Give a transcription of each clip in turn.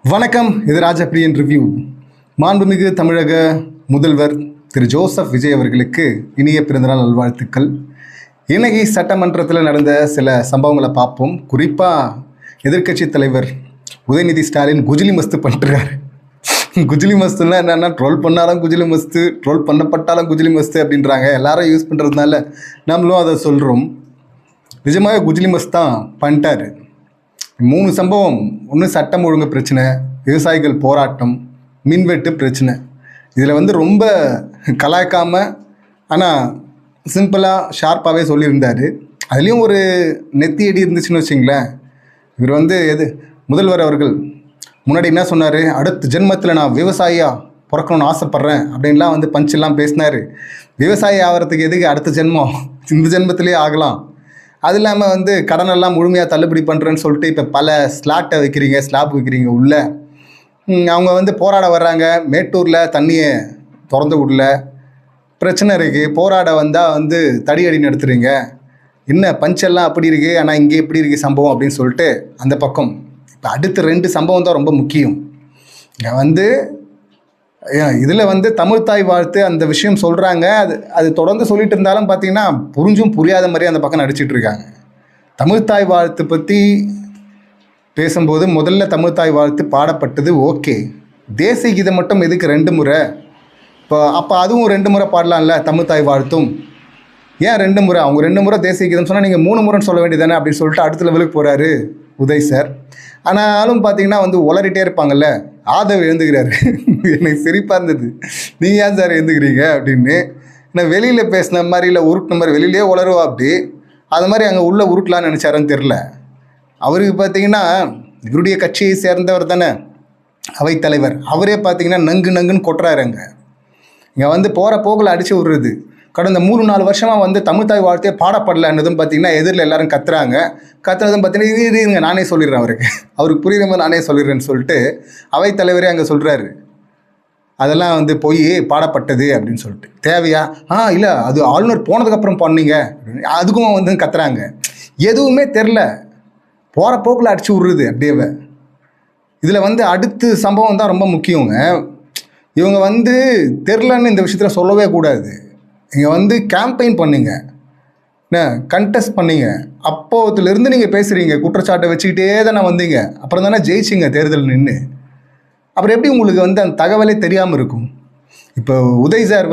வணக்கம். இது ராஜபிரியன் ரிவ்யூ. மாண்புமிகு தமிழக முதல்வர் திரு ஜோசப் விஜய் அவர்களுக்கு இனிய பிறந்தநாள் நல்வாழ்த்துக்கள். இன்னைக்கு சட்டமன்றத்தில் நடந்த சில சம்பவங்களை பார்ப்போம். குறிப்பாக எதிர்க்கட்சி தலைவர் உதயநிதி ஸ்டாலின் குஜிலி மஸ்து பண்ணிட்டுருக்காரு. குஜிலி மஸ்துன்னா என்னென்னா, ட்ரோல் பண்ணாலும் குஜிலி மஸ்து, ட்ரோல் பண்ணப்பட்டாலும் குஜிலி மஸ்து அப்படின்றாங்க. எல்லாரும் யூஸ் பண்ணுறதுனால நம்மளும் அதை சொல்கிறோம். நிஜமாக குஜிலி மஸ்து தான் பண்ணிட்டாரு. 3 சம்பவம். ஒன்று சட்டம் ஒழுங்கு பிரச்சனை, விவசாயிகள் போராட்டம், மின்வெட்டு பிரச்சனை. இதில் ரொம்ப கலாய்க்காமல் ஆனால் சிம்பிளாக ஷார்ப்பாகவே சொல்லியிருந்தார். அதுலேயும் ஒரு நெத்தி அடி இருந்துச்சுன்னு வச்சிங்களேன். இவர் முதல்வர் அவர்கள் முன்னாடி என்ன சொன்னார், அடுத்த ஜென்மத்தில் நான் விவசாயியாக பிறக்கணும்னு ஆசைப்பட்றேன் அப்படின்லாம் பஞ்செல்லாம் பேசினார். விவசாயி ஆகிறதுக்கு எதுக்கு அடுத்த ஜென்மம், இந்த ஜென்மத்திலே ஆகலாம். அது இல்லாமல் கடனெல்லாம் முழுமையாக தள்ளுபடி பண்ணுறேன்னு சொல்லிட்டு இப்போ பல ஸ்லாப் வைக்கிறீங்க உள்ள. அவங்க போராட வர்றாங்க. மேட்டூரில் தண்ணியை திறந்து விடல, பிரச்சனை இருக்குது. போராட வந்தால் தடியடி நடத்துறீங்க. என்ன பஞ்செல்லாம் அப்படி இருக்குது, ஆனால் இங்கே எப்படி இருக்குது சம்பவம் அப்படின்னு சொல்லிட்டு அந்த பக்கம். இப்போ அடுத்த 2 சம்பவம் தான் ரொம்ப முக்கியம். இங்கே இதில் தமிழ்த்தாய் வாழ்த்து அந்த விஷயம் சொல்கிறாங்க. அது தொடர்ந்து சொல்லிட்டு இருந்தாலும் பார்த்தீங்கன்னா புரிஞ்சும் புரியாத மாதிரி அந்த பக்கம் நடிச்சிட்டு இருக்காங்க. தமிழ்த்தாய் வாழ்த்து பற்றி பேசும்போது முதல்ல தமிழ்த்தாய் வாழ்த்து பாடப்பட்டது ஓகே. தேசிய கீதம் மட்டும் எதுக்கு 2 முறை? அப்போ அதுவும் 2 முறை பாடலாம்ல. தமிழ்த்தாய் வாழ்த்தும் ஏன் 2 முறை? அவங்க 2 முறை தேசிய கீதம் சொன்னால் நீங்கள் 3 முறைன்னு சொல்ல வேண்டியதானே அப்படின்னு சொல்லிட்டு அடுத்த லெவலுக்கு போகிறாரு உதய் சார். ஆனாலும் பார்த்தீங்கன்னா உளறிட்டே இருப்பாங்கல்ல. ஆதவ் எழுந்துக்கிறாரு. எனக்கு சிரிப்பாக இருந்தது. நீங்கள் ஏன் சார் எழுந்துக்கிறீங்க அப்படின்னு. நான் வெளியில் பேசின மாதிரி இல்லை உருட்டின மாதிரி வெளியிலே உளருவா அப்படி. அது மாதிரி அங்கே உள்ள உருட்டலான்னு நினச்சாருன்னு தெரில. அவருக்கு பார்த்தீங்கன்னா இவருடைய கட்சியை சேர்ந்தவர் தானே அவைத்தலைவர். அவரே பார்த்தீங்கன்னா நங்குன்னு கொட்டுறாரு. இங்கே போகிற போக்கில் அடித்து விடுறது. கடந்த 3-4 வருஷமாக தமிழ்த்தாய் வாழ்த்தே பாடப்படலைன்னதும் பார்த்தீங்கன்னா எதிரில் எல்லாரும் கத்துறதும் பார்த்தீங்கன்னா இருங்க நானே சொல்லிடுறேன். அவருக்கு புரியுற மாதிரி நானே சொல்லிடுறேன்னு சொல்லிட்டு அவைத்தலைவரே அங்கே சொல்கிறாரு. அதெல்லாம் போய் பாடப்பட்டது அப்படின்னு சொல்லிட்டு. தேவையா? இல்லை அது ஆளுநர் போனதுக்கப்புறம் பண்ணீங்க, அதுக்கும் கத்துறாங்க. எதுவுமே தெரில, போகிற போக்கில் அடித்து விட்றது அப்படியே. இதில் அடுத்த சம்பவம் தான் ரொம்ப முக்கியங்க. இவங்க தெரிலன்னு இந்த விஷயத்தில் சொல்லவே கூடாது. இங்கே கேம்பெயின் பண்ணிங்க, கண்டெஸ்ட் பண்ணிங்க. அப்போதுலேருந்து நீங்கள் பேசுகிறீங்க, குற்றச்சாட்டை வச்சுக்கிட்டே தானே வந்தீங்க. அப்புறம் தானே ஜெயிச்சிங்க தேர்தல் நின்று. அப்புறம் எப்படி உங்களுக்கு அந்த தகவலே தெரியாமல் இருக்கும்? இப்போ உதய் சார்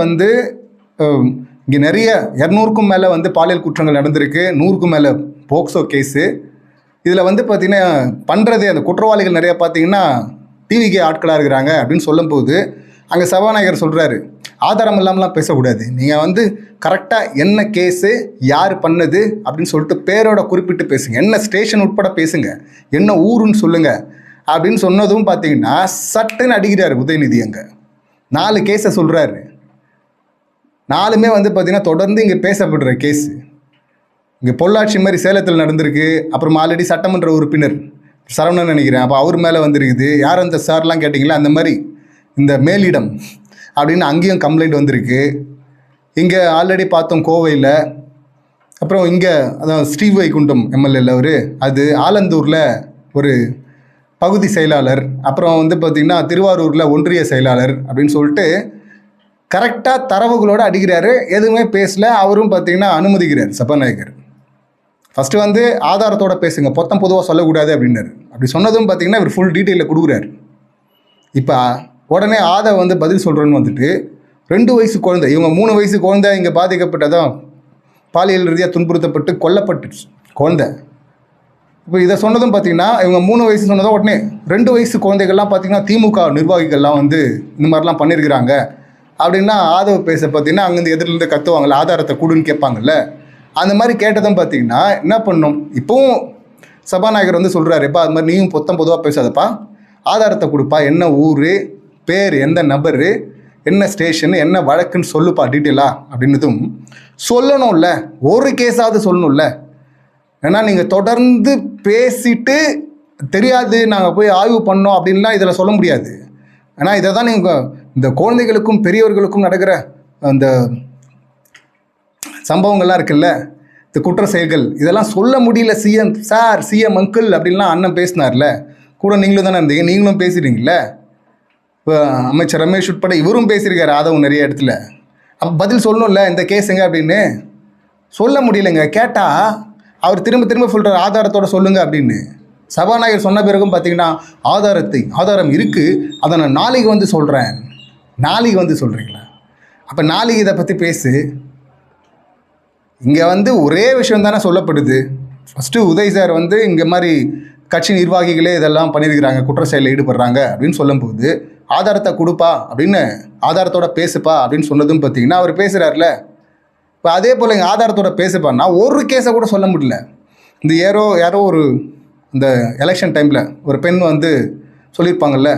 இங்கே நிறைய 200க்கும் மேலே பாலியல் குற்றங்கள் நடந்திருக்கு, 100க்கும் மேலே போக்சோ கேஸு. இதில் பார்த்தீங்கன்னா பண்ணுறதே அந்த குற்றவாளிகள் நிறையா பார்த்தீங்கன்னா டிவிக்கே ஆட்களாக இருக்கிறாங்க அப்படின்னு சொல்லும்போது அங்கே சபாநாயகர் சொல்கிறாரு, ஆதாரம் இல்லாமலாம் பேசக்கூடாது. நீங்கள் கரெக்டாக என்ன கேஸு, யார் பண்ணது அப்படின்னு சொல்லிட்டு பேரோட குறிப்பிட்டு பேசுங்க, என்ன ஸ்டேஷன் உட்பட பேசுங்க, என்ன ஊருன்னு சொல்லுங்கள் அப்படின்னு சொன்னதும் பார்த்தீங்கன்னா சட்டுன்னு அடிக்கிறார் உதயநிதி. அங்கே 4 கேஸை சொல்கிறாரு. 4மே பார்த்தீங்கன்னா தொடர்ந்து இங்கே பேசப்படுற கேஸு. இங்கே பொள்ளாச்சி மாதிரி சேலத்தில் நடந்திருக்கு. அப்புறம் ஆல்ரெடி சட்டமன்ற உறுப்பினர் சரவணன் நினைக்கிறேன், அப்போ அவர் மேலே வந்திருக்குது. யார் அந்த சார்லாம் கேட்டிங்களா, அந்த மாதிரி இந்த மேலிடம் அப்படின்னு அங்கேயும் கம்ப்ளைண்ட் வந்திருக்கு. இங்கே ஆல்ரெடி பார்த்தோம் கோவையில். அப்புறம் இங்கே அதான் ஸ்ரீவைகுண்டம் எம்எல்ஏல அது ஆலந்தூரில் ஒரு பகுதி செயலாளர். அப்புறம் பார்த்திங்கன்னா திருவாரூரில் ஒன்றிய செயலாளர் அப்படின்னு சொல்லிட்டு கரெக்டாக தரவுகளோடு அடிக்கிறாரு. எதுவுமே பேசல. அவரும் பார்த்திங்கன்னா அனுமதிக்கிறார் சபாநாயகர். ஃபஸ்ட்டு ஆதாரத்தோடு பேசுங்க, பொதுவாக சொல்லக்கூடாது அப்படின்னாரு. அப்படி சொன்னதும் பார்த்திங்கன்னா இவர் ஃபுல் டீட்டெயிலில் கொடுக்குறாரு. இப்போ உடனே ஆதவ பதில் சொல்கிறேன்னு 2 வயசு குழந்தை, இவங்க 3 வயசு குழந்தை இங்கே பாதிக்கப்பட்டதான் பாலியல் ரீதியாக துன்புறுத்தப்பட்டு கொல்லப்பட்டுச்சு குழந்தை. இப்போ இதை சொன்னதும் பார்த்தீங்கன்னா இவங்க 3 வயசு சொன்னதும் உடனே 2 வயசு குழந்தைகள்லாம் பார்த்தீங்கன்னா திமுக நிர்வாகிகள்லாம் இந்த மாதிரிலாம் பண்ணியிருக்கிறாங்க அப்படின்னா ஆதவ பேச பார்த்தீங்கன்னா அங்கேருந்து எதிரிலேருந்து கத்துவாங்கள்ல, ஆதாரத்தை கொடுன்னு கேட்பாங்கல்ல. அந்த மாதிரி கேட்டதும் பார்த்தீங்கன்னா என்ன பண்ணும், இப்போவும் சபாநாயகர் சொல்கிறாரு, எப்பா அது மாதிரி நீயும் பொதுவாக பேசாதப்பா, ஆதாரத்தை கொடுப்பா, என்ன ஊர், பேர், எந்த நபர், என்ன ஸ்டேஷன், என்ன வழக்குன்னு சொல்லுப்பா டீட்டெயிலாக அப்படின்னதும் சொல்லணும்ல. ஒரு கேஸாவது சொல்லணும்ல. ஏன்னா நீங்கள் தொடர்ந்து பேசிட்டு தெரியாது நாங்கள் போய் ஆய்வு பண்ணோம் அப்படின்லாம் இதில் சொல்ல முடியாது. ஏன்னா இதை தான் நீங்கள் இந்த குழந்தைகளுக்கும் பெரியவர்களுக்கும் நடக்கிற அந்த சம்பவங்கள்லாம் இருக்குல்ல, இந்த குற்ற செயல்கள், இதெல்லாம் சொல்ல முடியல. சிஎம் சார், சிஎம் அங்கிள் அப்படின்லாம் அண்ணன் பேசினார்ல, கூட நீங்களும் தானே இருந்தீங்க, நீங்களும் பேசுகிறீங்களே. இப்போ அமைச்சர் ரமேஷ் உட்பட இவரும் பேசியிருக்காரு ஆதவ் நிறைய இடத்துல. அப்போ பதில் சொல்லணும்ல, இந்த கேஸுங்க அப்படின்னு சொல்ல முடியலைங்க. கேட்டால் அவர் திரும்ப திரும்ப சொல்கிறார் ஆதாரத்தோடு சொல்லுங்கள் அப்படின்னு. சபாநாயகர் சொன்ன பிறகும் பார்த்தீங்கன்னா ஆதாரம் இருக்குது, அதை நான் நாளைக்கு வந்து சொல்கிறேன். நாளைக்கு வந்து சொல்கிறீங்களா? அப்போ நாளைக்கு இதை பற்றி பேசு. இங்கே வந்து ஒரே விஷயம் தானே சொல்லப்படுது. ஃபஸ்ட்டு உதய் சார் வந்து இங்கே மாதிரி கட்சி நிர்வாகிகளே இதெல்லாம் பண்ணியிருக்கிறாங்க, குற்ற செயலில் ஈடுபடுறாங்க அப்படின்னு சொல்லும்போது ஆதாரத்தை கொடுப்பா அப்படின்னு, ஆதாரத்தோட பேசுப்பா அப்படின்னு சொன்னதும் பார்த்தீங்கன்னா அவர் பேசுகிறார்ல. இப்போ அதே போல் எங்கள் ஆதாரத்தோட பேசுப்பான்னா ஒரு கேஸை கூட சொல்ல முடியல. இந்த யாரோ ஒரு இந்த எலெக்ஷன் டைமில் ஒரு பெண் வந்து சொல்லியிருப்பாங்கல்ல,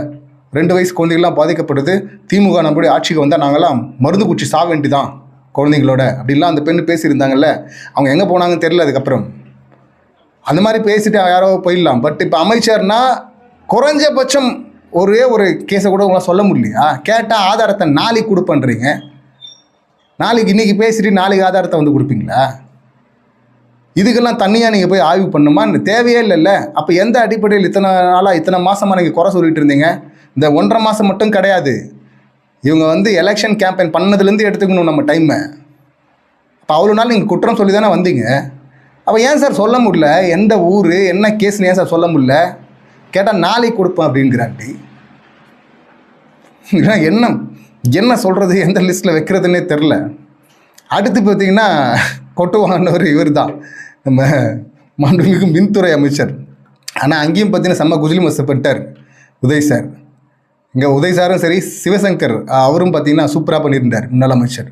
2 வயசு குழந்தைகள்லாம் பாதிக்கப்படுது, திமுக நம்மளுடைய ஆட்சிக்கு வந்தால் நாங்கள்லாம் மருந்து குச்சி சாக வேண்டிதான் குழந்தைங்களோட அப்படின்லாம் அந்த பெண் பேசியிருந்தாங்கல்ல. அவங்க எங்கே போனாங்கன்னு தெரியல அதுக்கப்புறம். அந்த மாதிரி பேசிட்டு யாரோ போயிடலாம். பட் இப்போ அமைச்சர்னா குறைஞ்சபட்சம் ஒரே ஒரு கேஸை கூட உங்களால் சொல்ல முடியலையா? கேட்டால் ஆதாரத்தை நாளைக்கு கொடுப்பேன்றீங்க. நாளைக்கு இன்றைக்கி பேசிட்டு நாளைக்கு ஆதாரத்தை வந்து கொடுப்பீங்களா? இதுக்கெல்லாம் தனியாக நீங்கள் போய் ஆய்வு பண்ணுமா? தேவையே இல்லைல்ல. அப்போ எந்த அடிப்படையில் இத்தனை நாளாக இத்தனை மாதமாக நீங்கள் குறை சொல்லிட்டு இருந்தீங்க? இந்த 1.5 மாதம் மட்டும் கிடையாது, இவங்க வந்து எலெக்ஷன் கேம்பெயின் பண்ணதுலேருந்து எடுத்துக்கணும் நம்ம டைமை. அப்போ அவ்வளோ நாள் நீங்கள் குற்றம் சொல்லி தானே வந்தீங்க. அப்போ ஏன் சார் சொல்ல முடியல? எந்த ஊர் என்ன கேஸ்னு ஏன் சார் சொல்ல முடியல? கேட்டால் நாளைக்கு கொடுப்பேன் அப்படிங்கிறாண்டி. என்ன சொல்கிறது, எந்த லிஸ்ட்டில் வைக்கிறதுனே தெரில. அடுத்து பார்த்தீங்கன்னா கொட்டுவாங்கன்னவர் இவர் தான், நம்ம மாண்புமிகு மின்துறை அமைச்சர். ஆனால் அங்கேயும் பார்த்தீங்கன்னா செம்ம குஜிலி மசப்பட்டார் உதய் சார். இங்கே உதய் சாரும் சரி, சிவசங்கர் அவரும் பார்த்தீங்கன்னா சூப்பராக பண்ணியிருந்தார் முன்னாள் அமைச்சர்.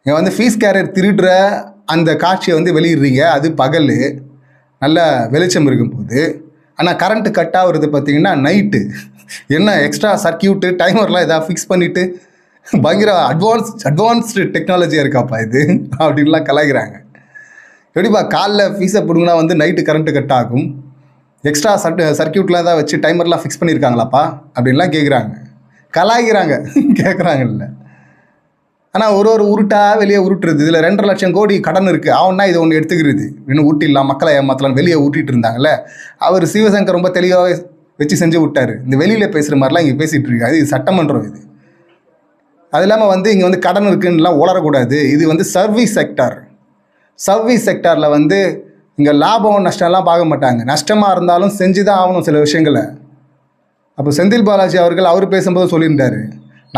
இங்கே வந்து ஃபீஸ் கேரியர் திருடுற அந்த காட்சியை வந்து வெளியிடுறீங்க, அது பகல் நல்ல வெளிச்சம் இருக்கும்போது. ஆனால் கரண்ட்டு கட் ஆகுறது பார்த்தீங்கன்னா நைட்டு. என்ன எக்ஸ்ட்ரா சர்க்கியூட்டு டைமர்லாம் எதாவது ஃபிக்ஸ் பண்ணிவிட்டு பயங்கர அட்வான்ஸ்டு டெக்னாலஜியாக இருக்காப்பா இது அப்படின்லாம் கலாய்க்கிறாங்க. எப்படிப்பா காலைல ஃபீஸை பிடுங்கினா வந்து நைட்டு கரண்ட்டு கட் ஆகும், எக்ஸ்ட்ரா சர்க்கியூட்லாம் தான் வச்சு டைமர்லாம் ஃபிக்ஸ் பண்ணியிருக்காங்களாப்பா அப்படின்லாம் கலாய்க்கிறாங்க கேட்குறாங்கல்ல. ஆனால் ஒரு உருட்டாக வெளியே உருட்டுறது. இதில் 2.5 லட்சம் கோடி கடன் இருக்குது, அவன்னா இதை ஒன்று எடுத்துக்கிறது, இன்னும் ஊட்டிடலாம் மக்களை ஏமாற்றலாம் வெளியே ஊட்டிகிட்டு இருந்தாங்கல்ல. அவர் சிவசங்கர் ரொம்ப தெளிவாக வச்சு செஞ்சு விட்டார். இந்த வெளியில் பேசுகிற மாதிரிலாம் இங்கே பேசிகிட்டு இருக்காது, இது சட்டமன்றம் இது. அது இல்லாமல் வந்து இங்கே வந்து கடன் இருக்குன்னுலாம் உளரக்கூடாது. இது வந்து சர்வீஸ் செக்டாரில் வந்து இங்கே லாபம் நஷ்டம்லாம் பார்க்க மாட்டாங்க. நஷ்டமாக இருந்தாலும் செஞ்சு தான் ஆகணும் சில விஷயங்களை. அப்போ செந்தில் பாலாஜி அவர் பேசும்போது சொல்லியிருந்தார்,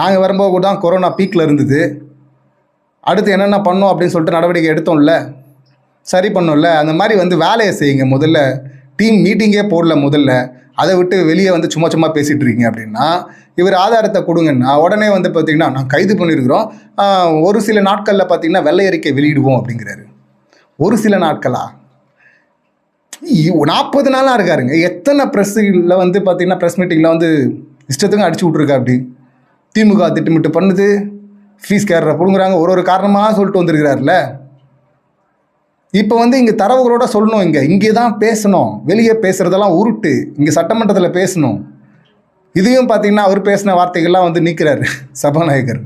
நாங்கள் வரும்போது கூட தான் கொரோனா பீக்கில் இருந்தது, அடுத்து என்னென்ன பண்ணோம் அப்படின்னு சொல்லிட்டு நடவடிக்கை எடுத்தோம்ல, சரி பண்ணோம்ல. அந்த மாதிரி வந்து வேலையை செய்யுங்க. முதல்ல டீம் மீட்டிங்கே போடல முதல்ல, அதை விட்டு வெளியே வந்து சும்மா பேசிகிட்டு இருக்கீங்க. அப்படின்னா இவர் ஆதாரத்தை கொடுங்கன்னா உடனே வந்து பார்த்திங்கன்னா நான் கைது பண்ணியிருக்கிறோம், ஒரு சில நாட்களில் பார்த்திங்கன்னா வெள்ளை அறிக்கை வெளியிடுவோம் அப்படிங்கிறாரு. ஒரு சில நாட்களா? 40 நாளாக இருக்காருங்க. எத்தனை ப்ரெஸ்ஸில் வந்து பார்த்திங்கன்னா ப்ரெஸ் மீட்டிங்கில் வந்து இஷ்டத்துக்கும் அடிச்சு விட்ருக்கா. அப்படி திமுக திட்டமிட்டு பண்ணுது, ஃபீஸ் கேரரை பிடுங்குறாங்க, ஒரு காரணமாக சொல்லிட்டு வந்திருக்கிறாருல. இப்போ வந்து இங்கே தரவுகளோட சொல்லணும், இங்கே தான் பேசணும், வெளியே பேசுகிறதெல்லாம் உருட்டு, இங்கே சட்டமன்றத்தில் பேசணும். இதையும் பார்த்தீங்கன்னா அவர் பேசின வார்த்தைகள்லாம் வந்து நீக்கிறார் சபாநாயகர்.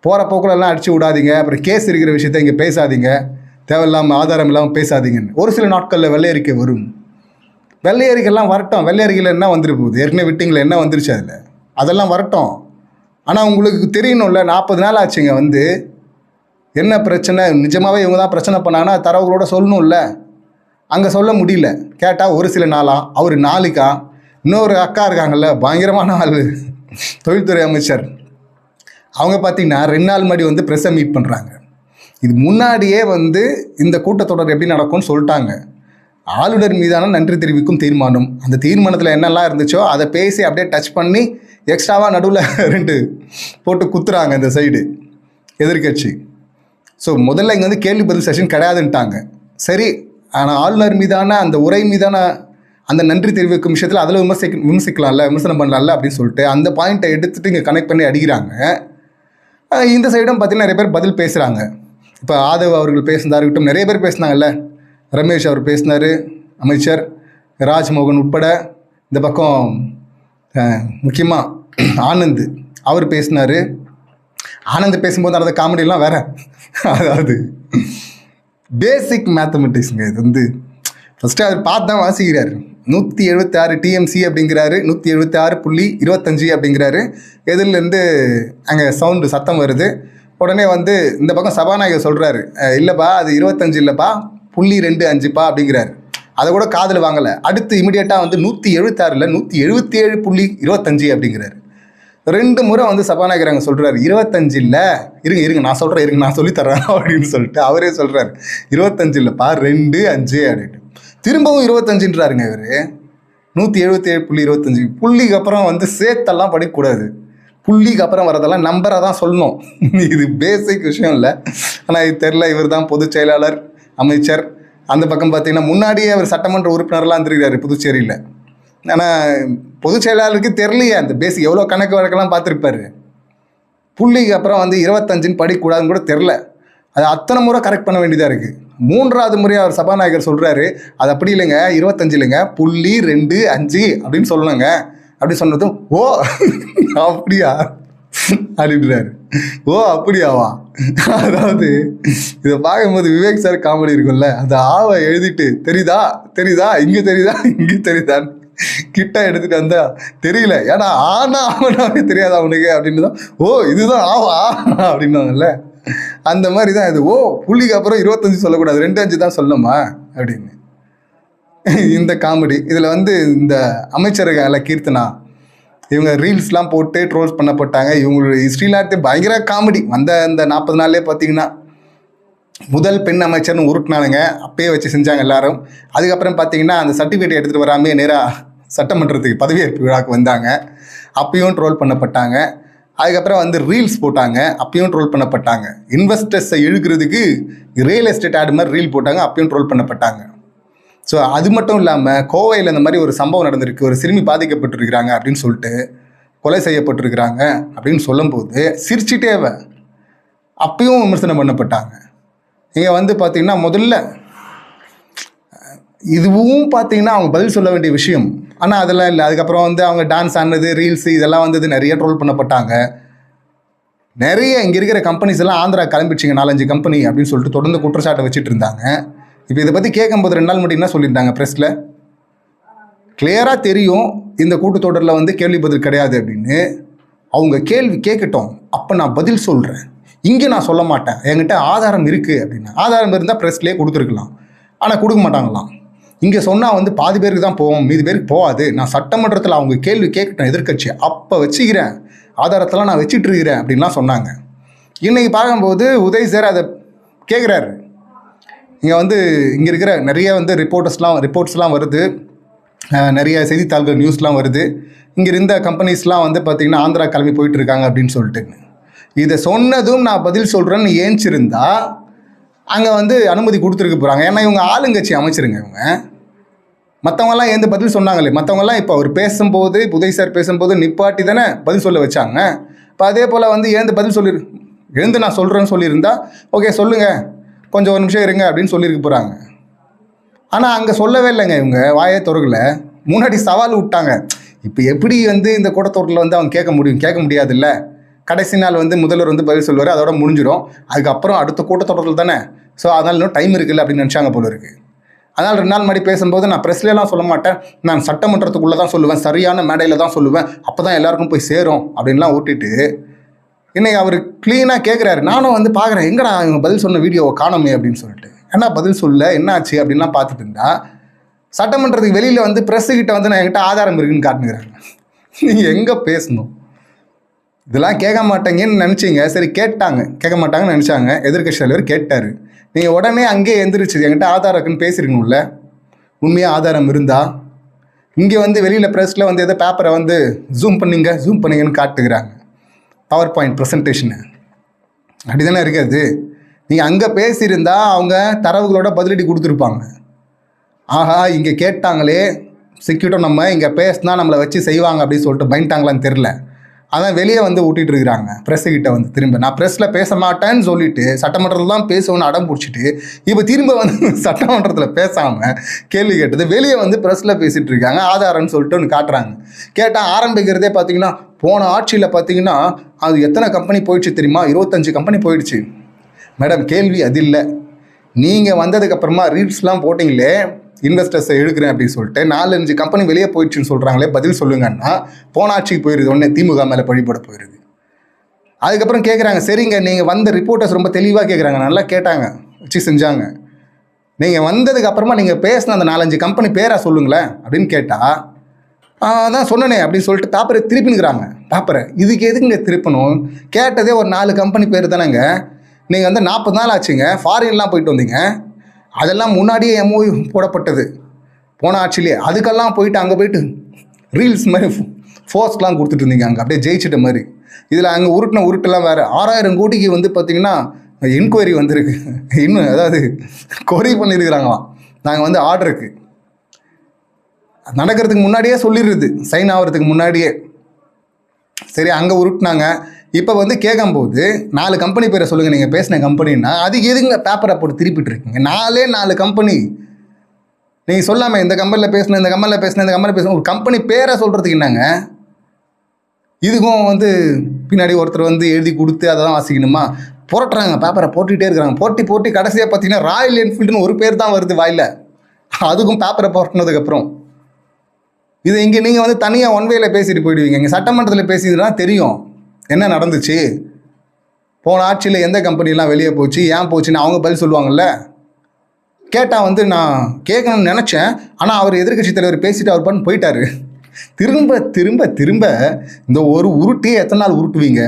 போகிற போக்குலெல்லாம் அடிச்சு விடாதீங்க, அப்புறம் கேஸ் இருக்கிற விஷயத்த இங்கே பேசாதீங்க, தேவையில்லாமல் ஆதாரம் இல்லாமல் பேசாதீங்கன்னு. ஒரு சில நாட்களில் வெள்ளை அறிக்கை வரும். வெள்ளை அறிக்கைலாம் வரட்டும். வெள்ளை அறிக்கையில் என்ன வந்துட்டு போகுது, ஏற்கனவே விட்டிங்கில் என்ன வந்துருச்சு அதெல்லாம் வரட்டும். ஆனால் உங்களுக்கு தெரியணும்ல, 40 நாள் ஆச்சுங்க வந்து என்ன பிரச்சனை, நிஜமாகவே இவங்க தான் பிரச்சனை பண்ணாங்கன்னா தரவுகளோட சொல்லணும்ல. அங்கே சொல்ல முடியல. கேட்டால் ஒரு சில நாளா, அவர் நாளைக்கா. இன்னொரு அக்கா இருக்காங்கல்ல, பயங்கரமான ஆள், தொழில்துறை அமைச்சர், அவங்க பார்த்திங்கன்னா 2 நாள் முன்னாடி வந்து ப்ரெஸ்ஸை மீட் பண்ணுறாங்க. இது முன்னாடியே வந்து இந்த கூட்டத்தொடர் எப்படி நடக்கும்னு சொல்லிட்டாங்க. ஆளுநர் மீதான நன்றி தெரிவிக்கும் தீர்மானம், அந்த தீர்மானத்தில் என்னெல்லாம் இருந்துச்சோ அதை பேசி அப்படியே டச் பண்ணி எக்ஸ்ட்ராவாக நடுவில் 2 போட்டு குத்துறாங்க இந்த சைடு எதிர்கட்சி. ஸோ முதல்ல இங்கே வந்து கேள்வி பதில் செஷன் கிடையாதுன்ட்டாங்க. சரி, ஆனால் ஆளுநர் மீதான அந்த உரை மீதான அந்த நன்றி தெரிவிக்கும் விஷயத்தில் அதில் விமர்சிக்கலாம்ல, விமர்சனம் பண்ணலாம்ல அப்படின்னு சொல்லிட்டு அந்த பாயிண்ட்டை எடுத்துகிட்டு இங்கே கனெக்ட் பண்ணி அடிக்கிறாங்க. இந்த சைடும் பார்த்திங்கன்னா நிறைய பேர் பதில் பேசுகிறாங்க. இப்போ ஆதவ் அவர்கள் பேசினாருக்கிட்டும் நிறைய பேர் பேசினாங்கல்ல. ரமேஷ் அவர் பேசினார், அமைச்சர் ராஜ்மோகன் உட்பட. இந்த பக்கம் முக்கியமாக ஆனந்த் அவர் பேசினார். ஆனந்த் பேசும்போது நடந்த காமெடியெலாம் வேறு. அதாவது பேசிக் மேத்தமெட்டிக்ஸுங்க. இது வந்து ஃபஸ்ட்டு அவர் பார்த்து தான் வாசிக்கிறார். 176 டிஎம்சி அப்படிங்கிறாரு, 176.25 அப்படிங்கிறாரு. எதிரிலேருந்து அங்கே சத்தம் வருது. உடனே வந்து இந்த பக்கம் சபாநாயகர் சொல்கிறாரு, இல்லைப்பா அது 25 இல்லைப்பா, 0.25பா அப்படிங்கிறாரு. அதை கூட காதில் வாங்கலை. அடுத்து இமிடியேட்டாக வந்து 176 177.25 அப்படிங்கிறாரு. 2 முறை வந்து சபாநாயகர் அங்கே சொல்கிறாரு, 25 இல்லை, இருங்க நான் சொல்கிறேன், நான் சொல்லித்தரேன் அப்படின்னு சொல்லிட்டு அவரே சொல்கிறாரு, 25 இல்லைப்பா 2.5 அப்படின்ட்டு. திரும்பவும் 25ன்றாருங்க இவர். 177.25 புள்ளிக்கு அப்புறம் வந்து சேர்த்தெல்லாம் படிக்கக்கூடாது. புள்ளிக்கு அப்புறம் வரதெல்லாம் நம்பரை தான் சொல்லணும். இது பேசிக் விஷயம் இல்லை. ஆனால் இது தெரில. இவர் தான் பொதுச் செயலாளர், அமைச்சர். அந்த பக்கம் பார்த்தீங்கன்னா முன்னாடியே அவர் சட்டமன்ற உறுப்பினர்லாம் இருந்திருக்காரு புதுச்சேரியில். ஆனால் பொதுச் செயலாளருக்கு தெரியலையே அந்த பேசிக் எவ்வளோ கணக்கு வழக்கெல்லாம் பார்த்துருப்பாரு. புள்ளிக்கு அப்புறம் வந்து 25ன்னு படிக்கக்கூடாதுன்னு கூட தெரில. அது அத்தனை முறை கரெக்ட் பண்ண வேண்டியதாக இருக்குது. 3வது முறையாக அவர் சபாநாயகர் சொல்கிறாரு, அது அப்படி இல்லைங்க, 25 இல்லைங்க, 0.25 அப்படின்னு சொல்லணுங்க. அப்படி சொன்னதும் ஓ அப்படியா அப்படின்றாரு. ஓ அப்படியாவா? அதாவது இதை பார்க்கும்போது விவேக் சார் காமெடி இருக்கும்ல, அந்த ஆவை எழுதிட்டு தெரியுதா இங்கே தெரியுதான்னு கிட்ட எடுத்துட்டு வந்தா தெரியல, ஏன்னா ஆனாவே தெரியாது அவனுக்கு அப்படின்னு தான், ஓ இதுதான் ஆவா அப்படின்னாங்கல்ல. அந்த மாதிரி தான் இது. ஓ புள்ளிக்கு அப்புறம் 25 சொல்லக்கூடாது, 2.5 தான் சொல்லணுமா அப்படின்னு இந்த காமெடி. இதில் வந்து இந்த அமைச்சர்கள் கீர்த்தனா இவங்க ரீல்ஸ்லாம் போட்டு ட்ரோல்ஸ் பண்ணப்பட்டாங்க. இவங்களோட ஹிஸ்ட்ரியிலாட்டு பயங்கர காமெடி. வந்த இந்த 40 நாள்லேயே பார்த்தீங்கன்னா முதல் பெண் அமைச்சர்னு உருட்டினானுங்க. அப்பயே வச்சு செஞ்சாங்க எல்லாரும். அதுக்கப்புறம் பார்த்தீங்கன்னா அந்த சர்டிஃபிகேட் எடுத்துகிட்டு வராமே நேராக சட்டமன்றத்துக்கு பதவியேற்பு விழாவுக்கு வந்தாங்க. அப்பயும் ட்ரோல் பண்ணப்பட்டாங்க. அதுக்கப்புறம் வந்து ரீல்ஸ் போட்டாங்க. அப்பயும் ட்ரோல் பண்ணப்பட்டாங்க. இன்வெஸ்டர்ஸை இழுக்கிறதுக்கு ரியல் எஸ்டேட் ஆடு மாதிரி ரீல் போட்டாங்க. அப்பயும் ட்ரோல் பண்ணப்பட்டாங்க. ஸோ அது மட்டும் இல்லாமல் கோவையில் இந்த மாதிரி ஒரு சம்பவம் நடந்திருக்கு, ஒரு சிறுமி பாதிக்கப்பட்டிருக்கிறாங்க அப்படின்னு சொல்லிட்டு, கொலை செய்யப்பட்டிருக்கிறாங்க அப்படின்னு சொல்லும்போது சிரிச்சிட்டே அப்பயும் விமர்சனம் பண்ணப்பட்டாங்க. இங்கே வந்து பார்த்திங்கன்னா முதல்ல இதுவும் பார்த்திங்கன்னா அவங்க பதில் சொல்ல வேண்டிய விஷயம். ஆனால் அதெல்லாம் இல்லை. அதுக்கப்புறம் வந்து அவங்க டான்ஸ் ஆனது, ரீல்ஸு இதெல்லாம் வந்தது, நிறைய ட்ரோல் பண்ணப்பட்டாங்க. நிறைய இங்கே இருக்கிற கம்பெனிஸ் எல்லாம் ஆந்திரா கிளம்பிடுச்சிங்க, 4-5 கம்பெனி அப்படின்னு சொல்லிட்டு தொடர்ந்து குற்றச்சாட்டை வச்சுட்டு இருந்தாங்க. இப்போ இதை பற்றி கேட்கும்போது 2 நாள் மட்டும் என்ன சொல்லியிருந்தாங்க ப்ரெஸ்ஸில், கிளியராக தெரியும் இந்த கூட்டத்தொடரில் வந்து கேள்வி பதில் கிடையாது அப்படின்னு. அவங்க கேள்வி கேட்கட்டும், அப்போ நான் பதில் சொல்கிறேன், இங்கே நான் சொல்ல மாட்டேன், என்கிட்ட ஆதாரம் இருக்குது அப்படின்னு. ஆதாரம் இருந்தால் ப்ரெஸ்லேயே கொடுத்துருக்கலாம். ஆனால் கொடுக்க மாட்டாங்களாம். இங்கே சொன்னால் வந்து பாதி பேருக்கு தான் போவோம், மீதி பேருக்கு போகாது. நான் சட்டமன்றத்தில் அவங்க கேள்வி கேட்கட்டும் எதிர்க்கட்சி, அப்போ வச்சுக்கிறேன், ஆதாரத்தெல்லாம் நான் வச்சுட்டு இருக்கிறேன் அப்படின்லாம் சொன்னாங்க. இன்றைக்கி பார்க்கும்போது உதய் சார் அதை கேட்குறாரு. இங்கே வந்து இங்கே இருக்கிற நிறைய வந்து ரிப்போர்ட்ஸ்லாம் வருது, நிறைய செய்தித்தாள்கள் நியூஸ்லாம் வருது. இங்கே இருந்த கம்பெனிஸ்லாம் வந்து பார்த்திங்கன்னா ஆந்திரா கிளம்பி போயிட்டுருக்காங்க அப்படின்னு சொல்லிட்டு. இதை சொன்னதும் நான் பதில் சொல்கிறேன்னு ஏஞ்சிருந்தா அங்கே வந்து அனுமதி கொடுத்துருக்க போகிறாங்க. ஏன்னா இவங்க ஆளுங்கட்சி அமைச்சிருங்க. இவங்க மற்றவங்கெல்லாம் எழுந்து பதில் சொன்னாங்களே, மற்றவங்கெல்லாம் இப்போ அவர் பேசும்போது, உதய் சார் பேசும்போது நிப்பாட்டி தானே பதில் சொல்ல வச்சாங்க. இப்போ அதே போல் வந்து எழுந்து நான் சொல்கிறேன்னு சொல்லியிருந்தா ஓகே சொல்லுங்கள், கொஞ்சம் 1 நிமிஷம் இருங்க அப்படின்னு சொல்லியிருக்க போகிறாங்க. ஆனால் அங்கே சொல்லவே இல்லைங்க. இவங்க வாயே திறக்கல. முன்னாடி சவால் விட்டாங்க. இப்போ எப்படி வந்து இந்த கூட்டத்தொடரில் வந்து அவங்க கேட்க முடியாதுல்ல. கடைசி நாள் வந்து முதல்வர் வந்து பதில் சொல்லுவார், அதோட முடிஞ்சிடும். அதுக்கப்புறம் அடுத்த கூட்டத்தொடரில் தானே, ஸோ அதனால் இன்னும் டைம் இருக்குல்ல அப்படின்னு நினச்சாங்க போல இருக்குது. அதனால் 2 நாள் முன்னாடி பேசும்போது நான் ப்ரெஸ்லாம் சொல்ல மாட்டேன், நான் சட்டமன்றத்துக்குள்ளே தான் சொல்லுவேன், சரியான மேடையில் தான் சொல்லுவேன், அப்போ தான் எல்லாருக்கும் போய் சேரும் அப்படின்லாம் ஊட்டிட்டு இன்றைக்கி அவர் க்ளீனாக கேட்குறாரு. நானும் வந்து பார்க்குறேன், எங்கடா இவங்க பதில் சொன்ன வீடியோவை காணோமே அப்படின்னு சொல்லிட்டு. ஏன்னா பதில் சொல்ல என்ன ஆச்சு அப்படின்லாம் பார்த்துட்டு இருந்தா சட்டமன்றத்துக்கு வெளியில் வந்து ப்ரெஸ்ஸுக்கிட்ட வந்து நான் என்கிட்ட ஆதாரம் இருக்குன்னு காட்டுனுங்கிறாங்க. நீங்கள் எங்கே பேசணும்? இதெல்லாம் கேட்க மாட்டேங்கன்னு நினச்சிங்க. சரி கேட்டாங்க, கேட்க மாட்டாங்கன்னு நினச்சாங்க. எதிர்க்கட்சி தலைவர் கேட்டார். நீங்கள் உடனே அங்கேயே எந்திரிச்சு என்கிட்ட ஆதாரம் இருக்குன்னு பேசியிருக்கணும்ல. உண்மையாக ஆதாரம் இருந்தால் இங்கே வந்து வெளியில் ப்ரெஸ்ஸில் வந்து எதோ பேப்பரை வந்து ஜூம் பண்ணிங்கன்னு காட்டுகிறாங்க. பவர் பாயிண்ட் ப்ரெசன்டேஷனு அப்படி தானே இருக்காது. நீங்கள் அங்கே பேசியிருந்தா அவங்க தரவுகளோட பதிலடி கொடுத்துருப்பாங்க. ஆஹா இங்கே கேட்டாங்களே செக்யூரிட்டி, நம்ம இங்கே பேசினா நம்மளை வச்சு செய்வாங்க அப்படின்னு சொல்லிட்டு பயந்துட்டாங்களான்னு தெரில. அதான் வெளியே வந்து ஊட்டிகிட்டு இருக்கிறாங்க ப்ரெஸ்ஸுக்கிட்ட வந்து. திரும்ப நான் ப்ரெஸ்ஸில் பேச மாட்டேன்னு சொல்லிவிட்டு சட்டமன்றத்தில் தான் பேசுவேன்னு அடம் பிடிச்சிட்டு இப்போ திரும்ப வந்து சட்டமன்றத்தில் பேசாமல் கேள்வி கேட்டது வெளியே வந்து ப்ரெஸ்ஸில் பேசிகிட்டு இருக்காங்க. ஆதாரம்னு சொல்லிட்டு ஒன்று காட்டுறாங்க. கேட்டால் ஆரம்பிக்கிறதே பார்த்தீங்கன்னா போன ஆட்சியில் பார்த்தீங்கன்னா அது எத்தனை கம்பெனி போயிடுச்சு தெரியுமா? 25 கம்பெனி போயிடுச்சு. மேடம் கேள்வி அது இல்லை. நீங்கள் வந்ததுக்கப்புறமா ரீல்ஸ்லாம் போட்டிங்களே இன்வெஸ்டர்ஸை எடுக்கிறேன் அப்படின்னு சொல்லிட்டு 4-5 கம்பெனி வெளியே போயிடுச்சுன்னு சொல்கிறாங்களே, பதில் சொல்லுங்கன்னா போன ஆட்சிக்கு போயிடுது, உடனே திமுக மேலே பழிபட போயிடுது. அதுக்கப்புறம் கேட்குறாங்க, சரிங்க நீங்கள் வந்த ரிப்போர்ட்டர்ஸ் ரொம்ப தெளிவாக கேட்குறாங்க, நல்லா கேட்டாங்க, வச்சு செஞ்சாங்க. நீங்கள் வந்ததுக்கு அப்புறமா நீங்கள் பேசின அந்த 4-5 கம்பெனி பேராக சொல்லுங்களேன் அப்படின்னு கேட்டால், அதான் சொன்னனே அப்படின்னு சொல்லிட்டு பேப்பரை திருப்பினுக்கிறாங்க. பேப்பரை இதுக்கு எதுக்குங்க திருப்பணும்? கேட்டதே ஒரு 4 கம்பெனி பேர் தானேங்க. நீங்கள் வந்து 40 நாள் ஆச்சுங்க, ஃபாரின்லாம் போயிட்டு வந்தீங்க. அதெல்லாம் முன்னாடியே எம்ஓயு போடப்பட்டது போன ஆட்சியிலே. அதுக்கெல்லாம் போயிட்டு அங்கே போயிட்டு ரீல்ஸ் மாதிரி ஃபோர்ஸ்லாம் கொடுத்துட்டு இருந்தீங்க அங்கே, அப்படியே ஜெயிச்சிட்ட மாதிரி. இதில் அங்கே உருட்டெல்லாம் வேறு. 6000 கோடிக்கு வந்து பார்த்திங்கன்னா என்கொயரி வந்திருக்கு, இன்னும் அதாவது கொரி பண்ணியிருக்கிறாங்களாம். நாங்கள் வந்து ஆர்டருக்கு நடக்கிறதுக்கு முன்னாடியே சொல்லிடுறது, சைன் ஆகிறதுக்கு முன்னாடியே. சரி, அங்கே உருட்டினாங்க. இப்போ வந்து கேட்கும்போது 4 கம்பெனி பேரை சொல்லுங்கள் நீங்கள் பேசின கம்பெனின்னா, அதுக்கு எதுங்க பேப்பரை போட்டு திருப்பிட்டு இருக்கீங்க? 4 கம்பெனி நீங்கள் சொல்லாமல் இந்த கம்பெனியில் பேசினேன், இந்த கம்பெனியில் பேசினேன், இந்த கம்பெனியில் பேசினேன், ஒரு கம்பெனி பேரை சொல்கிறதுக்கு என்னங்க? இதுக்கும் வந்து பின்னாடி ஒருத்தர் வந்து எழுதி கொடுத்து அதை தான் வாசிக்கணுமா? புரட்டுறாங்க, பேப்பரை போட்டுகிட்டே இருக்கிறாங்க. போட்டி கடைசியாக பார்த்தீங்கன்னா ராயல் என்ஃபீல்டுன்னு ஒரு பேர் தான் வருது வாயில். அதுக்கும் பேப்பரை புரட்டினதுக்கப்புறம் இது இங்கே நீங்கள் வந்து தனியாக ஒன்வேயில் பேசிட்டு போயிடுவீங்க. இங்கே சட்டமன்றத்தில் பேசிதுன்னா தெரியும் என்ன நடந்துச்சு, போன ஆட்சியில் எந்த கம்பெனிலாம் வெளியே போச்சு, ஏன் போச்சுன்னு அவங்க பதில் சொல்லுவாங்கள்ல. கேட்டால் வந்து நான் கேட்கணும்னு நினச்சேன், ஆனால் அவர் எதிர்கட்சி தலைவர் பேசிட்டு அவர் பண்ணி போயிட்டார். திரும்ப இந்த ஒரு உருட்டியே எத்தனை நாள் உருட்டுவீங்க?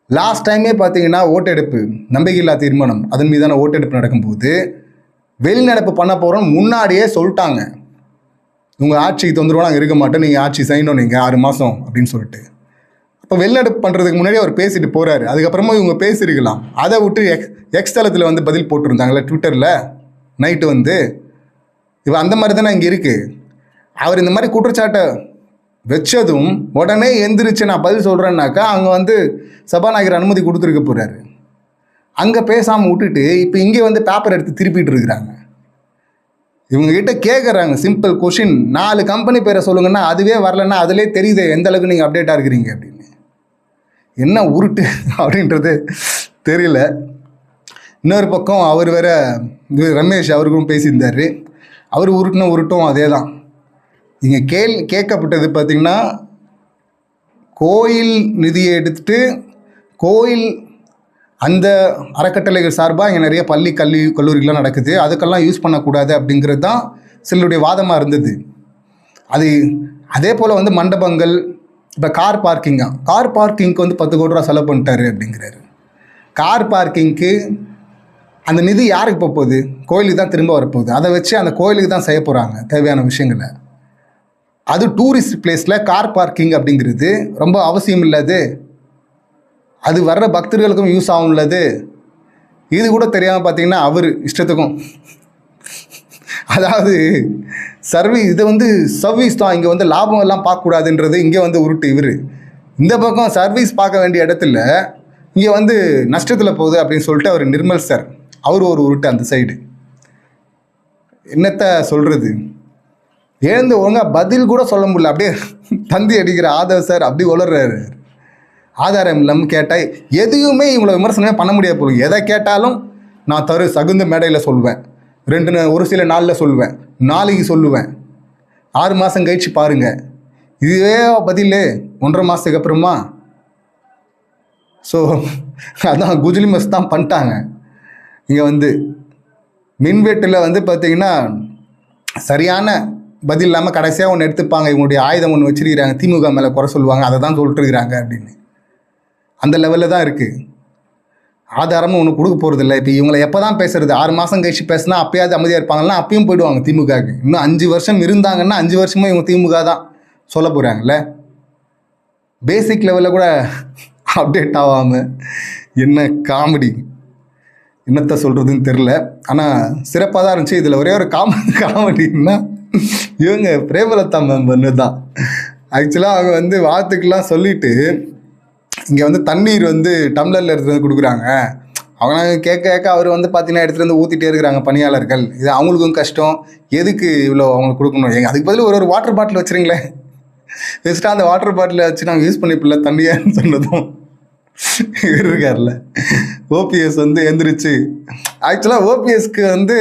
லாஸ்ட் டைமே பார்த்தீங்கன்னா ஓட்டெடுப்பு, நம்பிக்கையில்லா தீர்மானம், அதன் மீதான ஓட்டெடுப்பு நடக்கும்போது வெளிநடப்பு பண்ண போகிறோம் முன்னாடியே சொல்லிட்டாங்க. உங்கள் ஆட்சிக்கு தொந்தரவு நாங்கள் இருக்க மாட்டோம், நீங்கள் ஆட்சி செய்யணும் நீங்கள் 6 மாதம் அப்படின்னு சொல்லிட்டு. அப்போ வெளிநடப்பு பண்ணுறதுக்கு முன்னாடி அவர் பேசிட்டு போகிறாரு. அதுக்கப்புறமா இவங்க பேசியிருக்கலாம். அதை விட்டு எக்ஸ் தளத்தில் வந்து பதில் போட்டிருந்தாங்களே ட்விட்டரில் நைட்டு வந்து. இப்போ அந்த மாதிரி தானே இங்கே இருக்குது. அவர் இந்த மாதிரி குற்றச்சாட்டை வச்சதும் உடனே எந்திரிச்சு நான் பதில் சொல்கிறேன்னாக்கா அங்கே வந்து சபாநாயகர் அனுமதி கொடுத்துருக்க போகிறாரு. அங்கே பேசாமல் விட்டுட்டு இப்போ இங்கே வந்து பேப்பர் எடுத்து திருப்பிட்டு இருக்கிறாங்க. இவங்ககிட்ட கேட்குறாங்க சிம்பிள் கொஷின், 4 கம்பெனி பேரை சொல்லுங்கன்னா அதுவே வரலன்னா அதிலே தெரியுது எந்த அளவுக்கு நீங்கள் அப்டேட்டாக இருக்கிறீங்க அப்படின்னு. என்ன உருட்டு அப்படின்றது தெரியல. இன்னொரு பக்கம் அவர் வேற ரமேஷ் அவருக்கும் பேசியிருந்தார். அவர் உருட்டும் அதே தான். இங்கே கேட்கப்பட்டது பார்த்திங்கன்னா, கோயில் நிதியை எடுத்துட்டு கோயில் அந்த அறக்கட்டளைகள் சார்பாக இங்கே நிறைய பள்ளி கல்லூரிகள்லாம் நடக்குது, அதுக்கெல்லாம் யூஸ் பண்ணக்கூடாது அப்படிங்கிறது தான் சிலருடைய வாதமாக இருந்தது. அதே போல் வந்து மண்டபங்கள், இப்போ கார் பார்க்கிங்க்கு வந்து 10 கோடி ரூபா செலவு பண்ணிட்டாரு அப்படிங்கிறாரு. கார் பார்க்கிங்க்கு அந்த நிதி யாருக்கு போகுது? கோயிலுக்கு தான் திரும்ப வரப்போகுது. அதை வச்சு அந்த கோயிலுக்கு தான் செய்ய போகிறாங்க தேவையான விஷயங்களை. அது டூரிஸ்ட் பிளேஸில் கார் பார்க்கிங் அப்படிங்கிறது ரொம்ப அவசியம் இல்லாது, அது வர்ற பக்தர்களுக்கும் யூஸ் ஆகும் உள்ளது. இது கூட தெரியாமல் பார்த்தீங்கன்னா அவர் இஷ்டத்துக்கும், அதாவது இது வந்து சர்வீஸ் தான், இங்கே வந்து லாபம் எல்லாம் பார்க்கக்கூடாதுன்றது இங்கே வந்து உருட்டு. இவர் இந்த பக்கம் சர்வீஸ் பார்க்க வேண்டிய இடத்துல இங்கே வந்து நஷ்டத்தில் போகுது அப்படின்னு சொல்லிட்டு அவர் நிர்மல் சார் அவர் ஒரு உருட்டு அந்த சைடு. என்னத்தை சொல்கிறது, எழுந்து ஒழுங்காக பதில் கூட சொல்ல முடியல, அப்படியே தந்தி அடிக்கிற ஆதவ் சார் அப்படி உளர்றாரு. ஆதாரம் இல்லாமல் கேட்டால் எதையுமே இவங்களை விமர்சனமே பண்ண முடியாது போல. எதை கேட்டாலும் நான் சகுந்த மேடையில் சொல்லுவேன், ஒரு சில நாளில் சொல்லுவேன், நாளைக்கு சொல்லுவேன், 6 மாதம் கழிச்சு பாருங்கள், இதுவே பதில் 1.5 மாதத்துக்கு அப்புறமா. ஸோ அதான் குஜிலி மஸ் தான் பண்ணிட்டாங்க. இங்கே வந்து மின்வெட்டில் வந்து பார்த்திங்கன்னா சரியான பதில் இல்லாமல் கடைசியாக ஒன்று எடுத்துப்பாங்க, இவங்களுடைய ஆயுதம் ஒன்று வச்சிருக்கிறாங்க, திமுக மேலே குறை சொல்லுவாங்க, அதை தான் சொல்லிட்டு இருக்கிறாங்க அப்படின்னு. அந்த லெவலில் தான் இருக்குது. ஆதாரமும் ஒன்று கொடுக்க போகிறதில்ல. இப்போ இவங்களை எப்போ தான் பேசுறது? 6 மாதம் கழிச்சு பேசினா அப்பயாவது அமைதியாக இருப்பாங்கன்னா அப்பயும் போயிடுவாங்க திமுகவுக்கு. இன்னும் 5 வருஷம் இருந்தாங்கன்னா 5 வருஷமும் இவங்க திமுக தான் சொல்ல போகிறாங்கல்ல. பேசிக் லெவலில் கூட அப்டேட் ஆகாமல் என்ன காமெடி, என்னத்தை சொல்கிறதுன்னு தெரில. ஆனால் சிறப்பாக தான் இருந்துச்சு. இதில் ஒரே ஒரு காமெடின்னா இவங்க பிரேமலதா மேம் தான் ஆக்சுவலாக அவங்க வந்து வாழ்த்துக்கெல்லாம் சொல்லிவிட்டு இங்கே வந்து தண்ணீர் வந்து டம்ளரில் எடுத்துகிட்டு வந்து கொடுக்குறாங்க. அவங்க கேட்க அவர் வந்து பார்த்தீங்கன்னா எடுத்துகிட்டு வந்து ஊற்றிட்டே இருக்கிறாங்க பணியாளர்கள். இது அவங்களுக்கும் கஷ்டம், எதுக்கு இவ்வளோ அவங்களுக்கு கொடுக்கணும்? அதுக்கு பதில் ஒரு வாட்டர் பாட்டில் வச்சுருங்களேன், வச்சுட்டா அந்த வாட்டர் பாட்டிலை வச்சு நாங்கள் யூஸ் பண்ணிப்பில்ல தண்ணியான்னு சொன்னதும் இருக்கார்ல ஓபிஎஸ் வந்து எந்திரிச்சு ஆக்சுவலாக ஓபிஎஸ்க்கு வந்து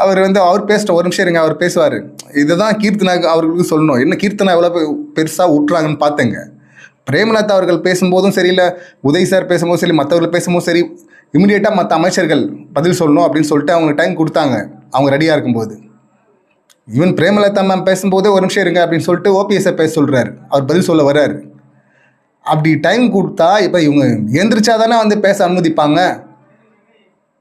அவர் பேசிட்ட ஒரு நிமிஷம் இருங்க, அவர் பேசுவார். இதுதான் கீர்த்தனா அவர்களுக்கு சொல்லணும். என்ன கீர்த்தனா எவ்வளோ பெருசாக விட்டுறாங்கன்னு பார்த்தேங்க. பிரேமலதா அவர்கள் பேசும்போதும் சரி, இல்லை உதய் சார் பேசும்போதும் சரி, மற்றவர்கள் பேசும்போதும் சரி, இமிடியேட்டாக மற்ற அமைச்சர்கள் பதில் சொல்லணும் அப்படின்னு சொல்லிட்டு அவங்க டைம் கொடுத்தாங்க, அவங்க ரெடியாக இருக்கும்போது. ஈவன் பிரேமலதா மேம் பேசும்போதே ஒரு நிமிஷம் இருங்க அப்படின்னு சொல்லிட்டு ஓபிஎஸ்ஸை பேச சொல்கிறாரு, அவர் பதில் சொல்ல வர்றாரு. அப்படி டைம் கொடுத்தா இப்போ இவங்க எந்திரிச்சா தானே வந்து பேச அனுமதிப்பாங்க.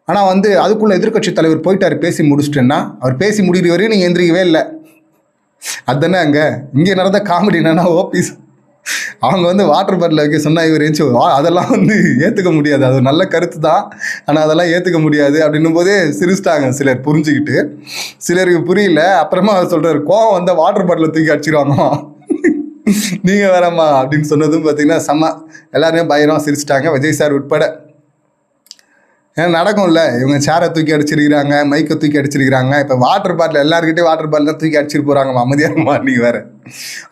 ஆனால் வந்து அதுக்குள்ளே எதிர்கட்சி தலைவர் போயிட்டார் பேசி முடிச்சுட்டேன்னா. அவர் பேசி முடிகிற வரையும் நீங்கள் எந்திரிக்கவே இல்லை. அதுதானே இங்கே நடந்த காமெடி என்னன்னா, ஓபிஎஸ் அவங்க வந்து வாட்டர் பாட்டில் வைக்க சொன்னால் இவர் ஏச்சு அதெல்லாம் வந்து ஏற்றுக்க முடியாது, அது நல்ல கருத்து தான், ஆனால் அதெல்லாம் ஏற்றுக்க முடியாது அப்படின்னும் போதே சிரிச்சிட்டாங்க சிலர், புரிஞ்சுக்கிட்டு. சிலருக்கு புரியல. அப்புறமா அவர் சொல்கிறார், கோவம் வந்தால் வாட்டர் பாட்டில் தூக்கி அடிச்சிருவாங்க நீங்கள் வேறம்மா அப்படின்னு சொன்னதும் பார்த்தீங்கன்னா எல்லாருமே பயங்கரமாக சிரிச்சிட்டாங்க, விஜய் சார் உட்பட. ஏன்னா நடக்கும்ல, இவங்க சேரை தூக்கி அடிச்சிருக்கிறாங்க, மைக்கை தூக்கி அடிச்சிருக்கிறாங்க. இப்போ வாட்டர் பாட்டில் எல்லாருக்கிட்டே வாட்டர் பாட்டில் தான் தூக்கி அடிச்சிட்டு போகிறாங்க. அமைதியாக நீங்கள் வேறு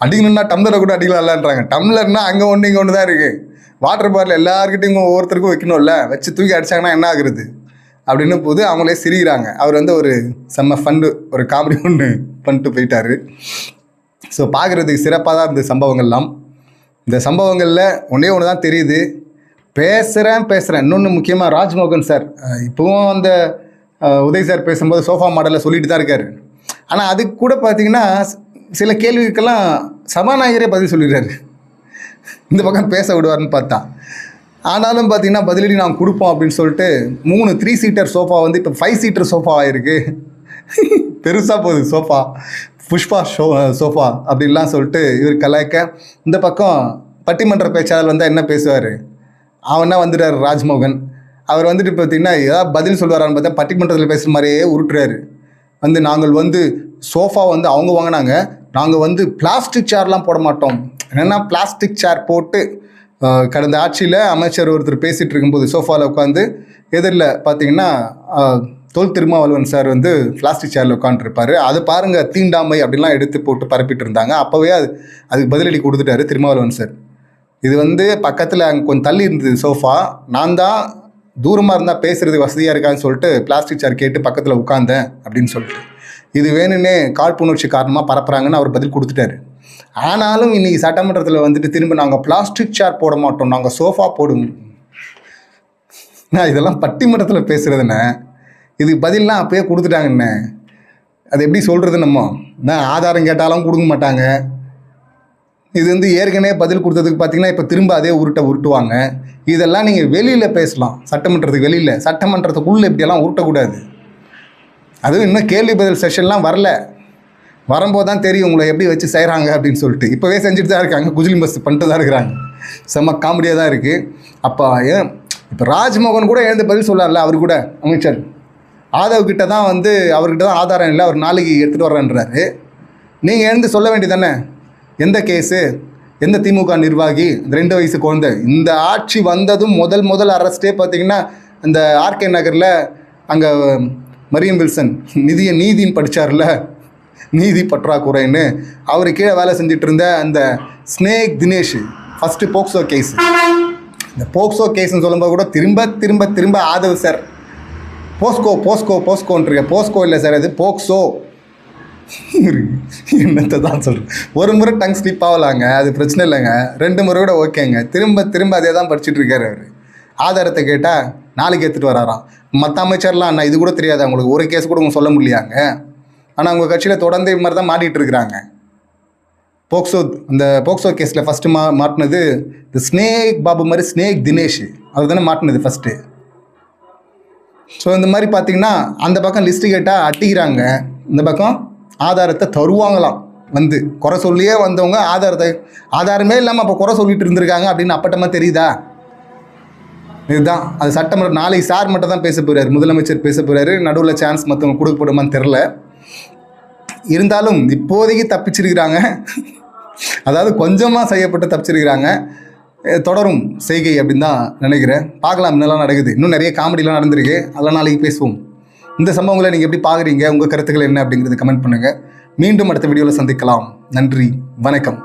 அடிக்கணும்னா டம்ளரை கூட அடிக்கலாம்ன்றாங்க. டம்ளர்னா அங்கே ஒன்று இங்கே ஒன்று தான் இருக்குது. வாட்டர் பாட்டில் எல்லாருக்கிட்டையும் ஒவ்வொருத்தருக்கும் வைக்கணும்ல, வச்சு தூக்கி அடித்தாங்கன்னா என்ன ஆகுறது அப்படின்னு போது அவங்களே சிரிக்கிறாங்க. அவர் வந்து ஒரு செம்ம ஃபண்டு, ஒரு காமெடி ஒன்று பண்ணிட்டு போயிட்டார். ஸோ பார்க்குறதுக்கு சிறப்பாக தான் இருந்த சம்பவங்கள்லாம். இந்த சம்பவங்களில் ஒன்றே ஒன்று தான் தெரியுது, பேசுகிறேன். இன்னொன்று முக்கியமாக ராஜ்மோகன் சார் இப்போவும் அந்த உதய் சார் பேசும்போது சோஃபா மாடலில் சொல்லிட்டு தான் இருக்கார். ஆனால் அதுக்கு கூட பார்த்தீங்கன்னா சில கேள்விக்கெல்லாம் சபாநாயகரே பதில் சொல்லிடுறாரு. இந்த பக்கம் பேச விடுவார்னு பார்த்தா, ஆனாலும் பார்த்தீங்கன்னா பதிலடி நாங்கள் கொடுப்போம் அப்படின்னு சொல்லிட்டு 3 3 சீட்டர் சோஃபா வந்து இப்போ 5 சீட்டர் சோஃபா ஆகிருக்கு. பெருசாக போகுது சோஃபா, புஷ்பா சோஃபா அப்படின்லாம் சொல்லிட்டு இவர் கலாய்க்க. இந்த பக்கம் பட்டிமன்ற பேச்சாளர் வந்தால் என்ன பேசுவார், அவனா வந்துட்டார் ராஜ்மோகன். அவர் வந்துட்டு பார்த்தீங்கன்னா ஏதாவது பதில் சொல்லுவாரான்னு பார்த்தா பட்டிமன்றத்தில் பேசுகிற மாதிரியே உருட்டுறாரு. வந்து நாங்கள் வந்து சோஃபா வந்து அவங்க வாங்கினாங்க, நாங்கள் வந்து பிளாஸ்டிக் சேர்லாம் போட மாட்டோம். என்னென்னா பிளாஸ்டிக் சேர் போட்டு கடந்த ஆட்சியில் அமைச்சர் ஒருத்தர் பேசிகிட்டு இருக்கும்போது சோஃபாவில் உட்காந்து எதிரில் பார்த்தீங்கன்னா தொல் திருமாவளவன் சார் வந்து பிளாஸ்டிக் சேரில் உட்காந்துருப்பார். அது பாருங்கள் தீண்டாமை அப்படின்லாம் எடுத்து போட்டு பரப்பிட்டு இருந்தாங்க. அப்போவே அதுக்கு பதிலடி கொடுத்துட்டாரு திருமாவளவன் சார். இது வந்து பக்கத்தில் அங்கே கொஞ்சம் தள்ளி இருந்தது சோஃபா, நான் தான் தூரமாக இருந்தால் பேசுகிறது வசதியாக இருக்கான்னு சொல்லிட்டு பிளாஸ்டிக் சேர் கேட்டு பக்கத்தில் உட்காந்தேன் அப்படின்னு சொல்லிட்டு இது வேணும்னே காழ்ப்புணர்ச்சி காரணமாக பரப்புகிறாங்கன்னு அவர் பதில் கொடுத்துட்டாரு. ஆனாலும் இன்றைக்கி சட்டமன்றத்தில் வந்துட்டு திரும்ப நாங்கள் பிளாஸ்டிக் சேர் போட மாட்டோம், நாங்கள் சோஃபா போடுவோம். நான் இதெல்லாம் பட்டிமன்றத்தில் பேசுகிறதுண்ணே, இதுக்கு பதிலாம் அப்போயே கொடுத்துட்டாங்கண்ணே. அது எப்படி சொல்கிறது, நம்ம ஆதாரம் கேட்டாலும் கொடுக்க மாட்டாங்க. இது வந்து ஏற்கனவே பதில் கொடுத்ததுக்கு பார்த்தீங்கன்னா இப்போ திரும்ப அதே உருட்டுவாங்க. இதெல்லாம் நீங்கள் வெளியில் பேசலாம், சட்டமன்றத்துக்கு வெளியில். சட்டமன்றத்துக்குள்ளே இப்படியெல்லாம் உருட்டக்கூடாது. அதுவும் இன்னும் கேள்வி பதில் செஷன்லாம் வரும்போது தான் தெரியும் உங்களை எப்படி வச்சு செய்கிறாங்க அப்படின்னு சொல்லிட்டு. இப்போவே செஞ்சுட்டு தான் இருக்காங்க, குஜிலி பஸ் பண்ணிட்டு தான் இருக்கிறாங்க. செம்ம காமெடியாக தான் இருக்குது. அப்போ இப்போ ராஜ்மோகன் கூட எழுந்து பதில் சொல்லல. அவர் கூட அமைச்சர் ஆதவ்கிட்ட தான் வந்து அவர்கிட்ட தான் ஆதாரம் இல்லை, அவர் நாளைக்கு எடுத்துகிட்டு வர்றேன்றாரு. நீங்கள் எழுந்து சொல்ல வேண்டியதானே, எந்த கேஸு, எந்த திமுக நிர்வாகி, 2 வயசு குழந்தை. இந்த ஆட்சி வந்ததும் முதல் அரெஸ்ட்டே பார்த்தீங்கன்னா இந்த ஆர்கே நகரில் அங்கே மரியம் வில்சன் நீதின்னு படித்தார்ல, நீதி பற்றாக்குறைன்னு அவர் கீழே வேலை செஞ்சுட்டு இருந்த அந்த snake Dinesh first POCSO case. இந்த போக்சோ கேஸ்ன்னு சொல்லும்போது கூட திரும்ப ஆதவ் சார் போஸ்கோன்றிருக்க. போஸ்கோ இல்லை சார், அது போக்சோ. என்னத்தை தான் சொல்கிறேன், ஒரு முறை டங் ஸ்லிப் ஆகலாங்க, அது பிரச்சனை இல்லைங்க. 2 முறை கூட ஓகேங்க. திரும்ப அதே தான் படிச்சுட்டு இருக்காரு அவர். ஆதாரத்தை கேட்டால் நாளைக்கு எடுத்துகிட்டு வராராம். மற்ற அமைச்சர்லாம் அண்ணா இது கூட தெரியாது அவங்களுக்கு, ஒரு கேஸ் கூட சொல்ல முடியாங்க. ஆனால் உங்கள் கட்சியில் தொடர்ந்து இது மாதிரி தான் மாட்டிகிட்டு இருக்கிறாங்க. அந்த போக்சோ கேஸில் ஃபஸ்ட்டு மாட்டினது இந்த ஸ்னேக் பாபு மாதிரி ஸ்னேக் தினேஷ், அவர் தானே மாட்டினது ஃபஸ்ட்டு. ஸோ இந்த மாதிரி பார்த்தீங்கன்னா அந்த பக்கம் லிஸ்ட்டு கேட்டால் அட்டிக்கிறாங்க, இந்த பக்கம் ஆதாரத்தை தருவாங்களாம். வந்து குறை சொல்லியே வந்தவங்க ஆதாரமே இல்லாமல் அப்போ குறை சொல்லிட்டு இருந்திருக்காங்க அப்படின்னு அப்பட்டமாக தெரியுதா? இதுதான் அது. சட்டமன்றம் நாளைக்கு சார் மட்டும் தான் பேச போகிறார், முதலமைச்சர் பேச போகிறாரு. நடுவில் சான்ஸ் மற்றவங்க கொடுக்க போடுமான்னு தெரில. இருந்தாலும் இப்போதைக்கு தப்பிச்சிருக்கிறாங்க, அதாவது கொஞ்சமாக செய்யப்பட்டு தப்பிச்சிருக்கிறாங்க. தொடரும் செய்கை அப்படின்னு தான் நினைக்கிறேன். பார்க்கலாம் என்னெல்லாம் நடக்குது. இன்னும் நிறைய காமெடிலாம் நடந்திருக்கு, அதெல்லாம் நாளைக்கு பேசுவோம். இந்த சம்பவங்களை நீங்கள் எப்படி பார்க்குறீங்க, உங்கள் கருத்துக்கள் என்ன அப்படிங்கிறது கமெண்ட் பண்ணுங்கள். மீண்டும் அடுத்த வீடியோவில் சந்திக்கலாம். நன்றி, வணக்கம்.